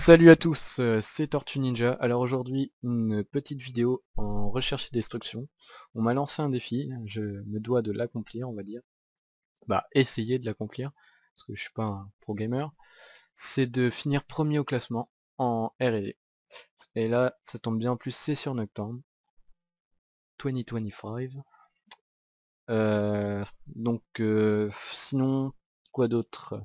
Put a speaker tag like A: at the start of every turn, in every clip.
A: Salut à tous, c'est Tortue Ninja. Alors aujourd'hui, une petite vidéo en recherche et destruction. On m'a lancé un défi, je me dois de l'accomplir, on va dire. Bah, essayer de l'accomplir, parce que je suis pas un pro gamer. C'est de finir premier au classement en R&D. Et là, ça tombe bien, en plus c'est sur Nocturne 2025. Sinon, quoi d'autre?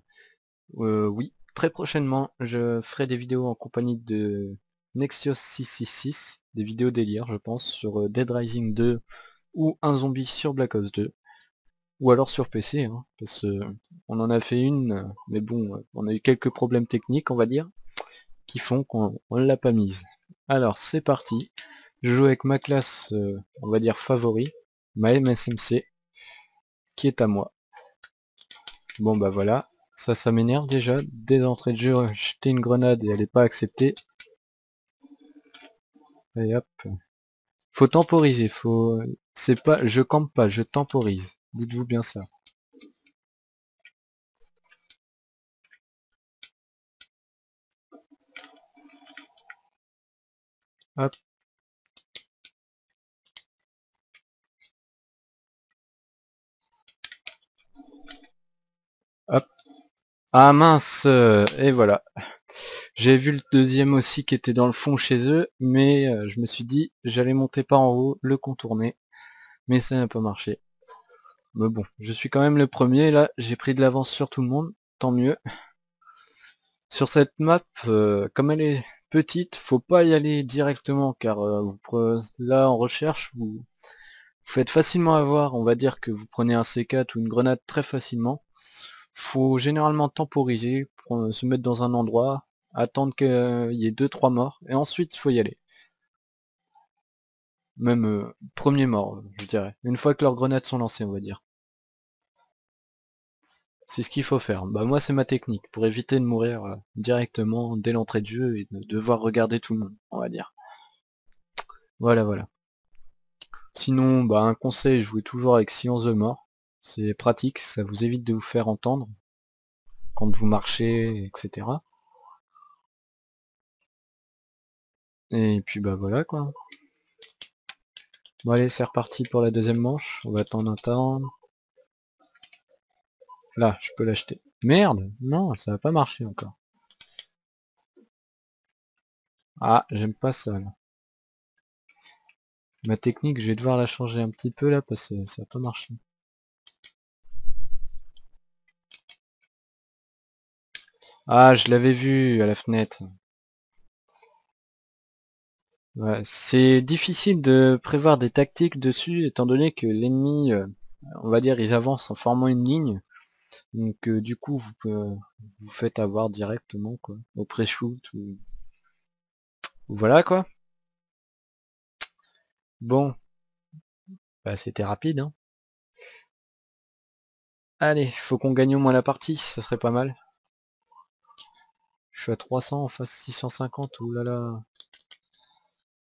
A: Oui, très prochainement, je ferai des vidéos en compagnie de Nexios666, des vidéos délire, je pense, sur Dead Rising 2 ou un zombie sur Black Ops 2, ou alors sur PC, hein, parce que on en a fait une, mais bon, on a eu quelques problèmes techniques, on va dire, qui font qu'on l'a pas mise. Alors, c'est parti. Je joue avec ma classe, on va dire favori, ma MSMC, qui est à moi. Bon bah voilà, ça m'énerve déjà, dès l'entrée de jeu, jeter une grenade et elle est pas acceptée. Et hop. Faut temporiser, faut. C'est pas. Je campe pas, je temporise. Dites-vous bien ça. Hop, hop. Ah mince, et voilà. J'ai vu le deuxième aussi qui était dans le fond chez eux, mais je me suis dit j'allais monter par en haut, le contourner, mais ça n'a pas marché. Mais bon, je suis quand même le premier, là, j'ai pris de l'avance sur tout le monde, tant mieux. Sur cette map, comme elle est petite, faut pas y aller directement, car là en recherche, vous faites facilement avoir, on va dire que vous prenez un C4 ou une grenade très facilement. Faut généralement temporiser, se mettre dans un endroit, attendre qu'il y ait 2-3 morts, et ensuite il faut y aller. Même premier mort, je dirais. Une fois que leurs grenades sont lancées, on va dire. C'est ce qu'il faut faire. Bah moi c'est ma technique, pour éviter de mourir directement dès l'entrée de jeu et de devoir regarder tout le monde, on va dire. Voilà, voilà. Sinon, bah un conseil, jouez toujours avec silence de mort. C'est pratique, ça vous évite de vous faire entendre quand vous marchez, etc. Et puis bah voilà quoi. Bon allez, c'est reparti pour la deuxième manche. On va attendre. Là, je peux l'acheter. Merde, non, ça va pas marcher encore. Ah, j'aime pas ça là. Ma technique, je vais devoir la changer un petit peu là parce que ça va pas marcher. Ah, je l'avais vu à la fenêtre. Ouais, c'est difficile de prévoir des tactiques dessus étant donné que l'ennemi, on va dire, ils avancent en formant une ligne. Donc du coup, vous faites avoir directement quoi, au pré-shoot ou voilà quoi. Bon, bah c'était rapide hein. Allez, faut qu'on gagne au moins la partie, ça serait pas mal. Je suis à 300 en face 650, oulala.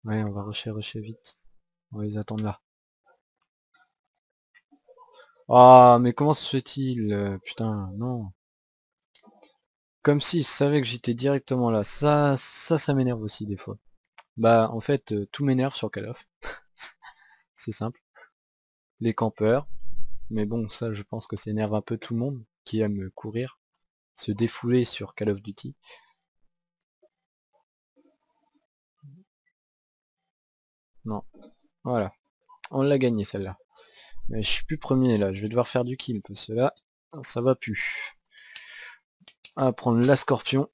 A: Ouais, on va rusher vite. On va les attendre là. Ah, mais comment se fait-il putain, non. Comme s'ils savaient que j'étais directement là. Ça m'énerve aussi des fois. Bah, en fait, tout m'énerve sur Call of. C'est simple. Les campeurs. Mais bon, ça, je pense que ça énerve un peu tout le monde qui aime courir, se défouler sur Call of Duty. Non, voilà. On l'a gagné celle-là. Mais je suis plus premier là, je vais devoir faire du kill parce que là, ça va plus. On va prendre la Scorpion.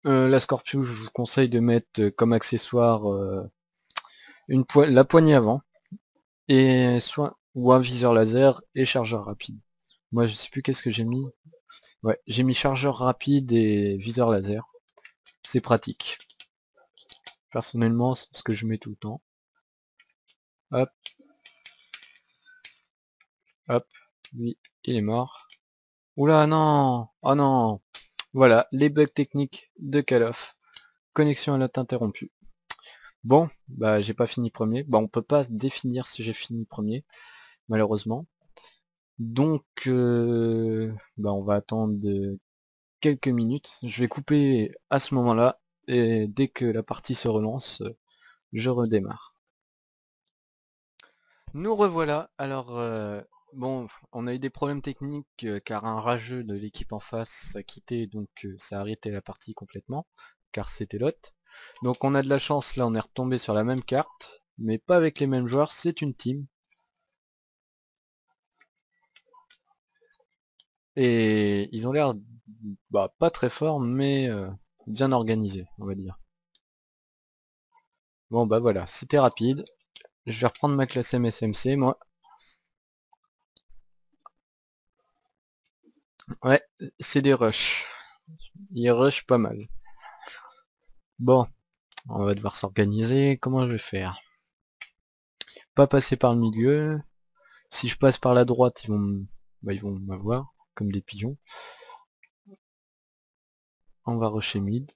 A: La Scorpion, je vous conseille de mettre comme accessoire la poignée avant et soit ou un viseur laser et chargeur rapide. Moi, je sais plus qu'est-ce que j'ai mis. Ouais, j'ai mis chargeur rapide et viseur laser. C'est pratique. Personnellement, c'est ce que je mets tout le temps. Hop, hop, lui, il est mort. Oula, non. Oh non. Voilà, les bugs techniques de Call of. Connexion alerte interrompue. Bon, bah j'ai pas fini premier. Bah on peut pas définir si j'ai fini premier, malheureusement. Donc bah on va attendre quelques minutes. Je vais couper à ce moment-là et dès que la partie se relance, je redémarre. Nous revoilà. Alors bon, on a eu des problèmes techniques car un rageux de l'équipe en face a quitté, donc ça a arrêté la partie complètement car c'était l'hôte. Donc on a de la chance, là on est retombé sur la même carte, mais pas avec les mêmes joueurs, c'est une team. Et ils ont l'air pas très forts, mais bien organisés, on va dire. Bon bah voilà, c'était rapide. Je vais reprendre ma classe MSMC, moi. Ouais, c'est des rushs. Ils rushent pas mal. Bon, on va devoir s'organiser. Comment je vais faire? Pas passer par le milieu. Si je passe par la droite, ils vont m'avoir, comme des pigeons. On va rusher mid.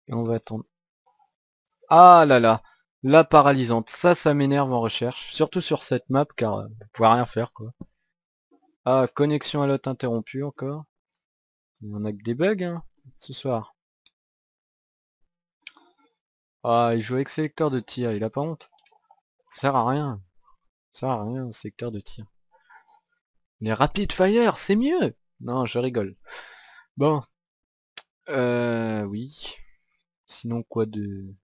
A: Et on va attendre. Ah là là, la paralysante. Ça m'énerve en recherche. Surtout sur cette map, car vous pouvez rien faire, quoi. Ah, connexion à l'autre interrompue encore. On a que des bugs, hein, ce soir. Ah, il joue avec sélecteur de tir, il a pas honte. Ça sert à rien. Ça sert à rien, sélecteur de tir. Les rapid fire, c'est mieux. Non, je rigole. Bon, oui. Sinon, quoi de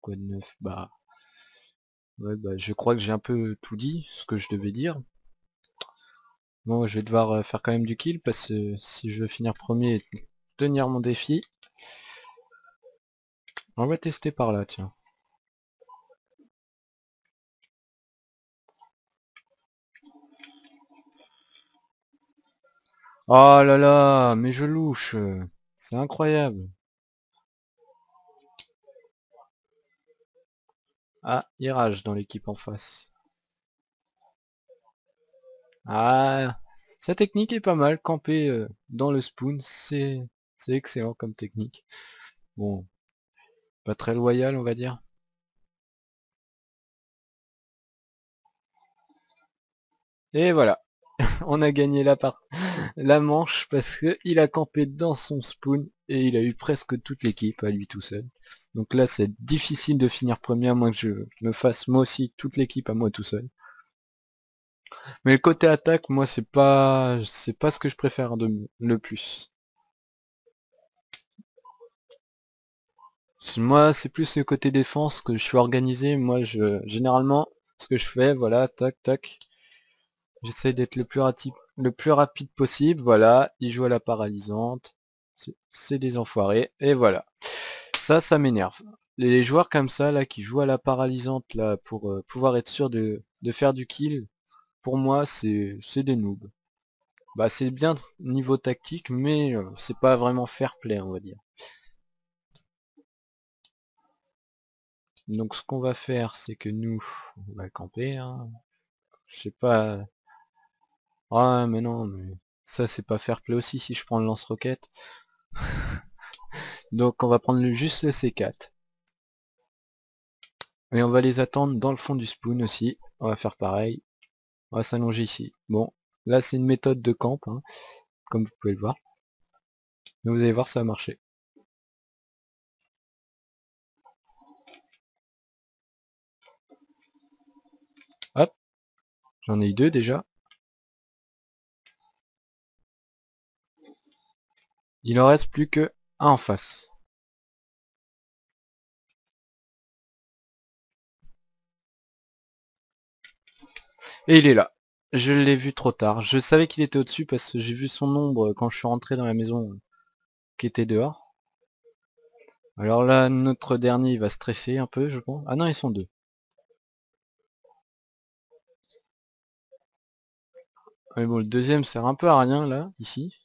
A: neuf? Bah, ouais, bah, je crois que j'ai un peu tout dit, ce que je devais dire. Bon, je vais devoir faire quand même du kill, parce que si je veux finir premier et tenir mon défi, on va tester par là, tiens. Oh là là, mais je louche. C'est incroyable. Ah, il rage dans l'équipe en face. Ah, sa technique est pas mal, camper dans le spawn, c'est excellent comme technique. Bon, pas très loyal on va dire. Et voilà, on a gagné la manche parce que il a campé dans son spawn et il a eu presque toute l'équipe à lui tout seul. Donc là c'est difficile de finir premier à moins que je me fasse moi aussi toute l'équipe à moi tout seul. Mais le côté attaque, moi c'est pas ce que je préfère le plus. Moi, c'est plus le côté défense que je suis organisé. Moi, généralement, ce que je fais, voilà, tac, tac. J'essaie d'être le plus rapide possible. Voilà, il joue à la paralysante. C'est des enfoirés. Et voilà. Ça m'énerve. Les joueurs comme ça, là, qui jouent à la paralysante, là, pour pouvoir être sûr de faire du kill, pour moi, c'est des noobs. Bah, c'est bien niveau tactique, mais c'est pas vraiment fair play, on va dire. Donc ce qu'on va faire, c'est que nous, on va camper, hein. Je sais pas. Ah mais non, mais ça c'est pas fair play aussi si je prends le lance-roquette. Donc on va prendre juste le C4. Et on va les attendre dans le fond du spawn aussi. On va faire pareil. On va s'allonger ici. Bon, là c'est une méthode de camp, hein, comme vous pouvez le voir. Mais vous allez voir, ça va marcher. Hop, j'en ai eu deux déjà. Il en reste plus que un en face. Et il est là. Je l'ai vu trop tard. Je savais qu'il était au-dessus parce que j'ai vu son ombre quand je suis rentré dans la maison qui était dehors. Alors là, notre dernier, il va stresser un peu, je pense. Ah non, ils sont deux. Mais bon, le deuxième sert un peu à rien, là, ici.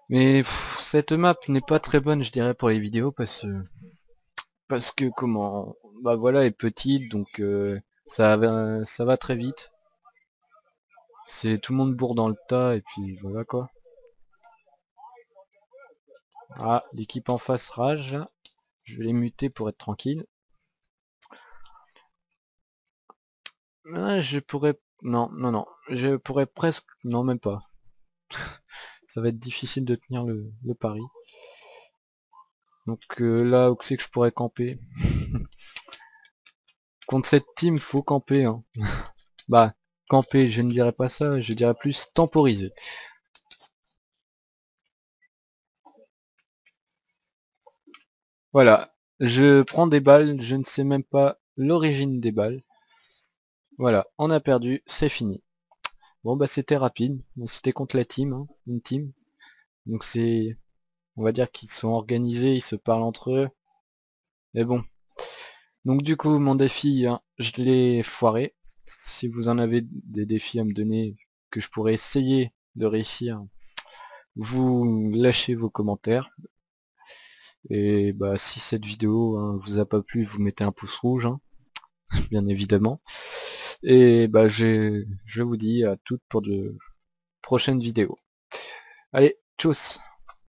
A: Mais cette map n'est pas très bonne, je dirais, pour les vidéos, parce que comment... Bah voilà, elle est petite, donc ça va très vite. C'est tout le monde bourre dans le tas, et puis voilà, quoi. Ah, l'équipe en face rage, là. Je vais les muter pour être tranquille. Ah, je pourrais... Non, non, non. Je pourrais presque... Non, même pas. Ça va être difficile de tenir le pari. Donc là, où c'est que je pourrais camper? Contre cette team, faut camper, hein. Bah, camper, je ne dirais pas ça, je dirais plus temporiser. Voilà, je prends des balles, je ne sais même pas l'origine des balles. Voilà, on a perdu, c'est fini. Bon bah c'était rapide, c'était contre la team, hein, une team. Donc c'est, on va dire qu'ils sont organisés, ils se parlent entre eux. Mais bon. Donc du coup mon défi, hein, je l'ai foiré. Si vous en avez des défis à me donner que je pourrais essayer de réussir, vous lâchez vos commentaires. Et bah si cette vidéo, hein, vous a pas plu, vous mettez un pouce rouge, hein, bien évidemment. Et bah je vous dis à toutes pour de prochaines vidéos. Allez, tchuss!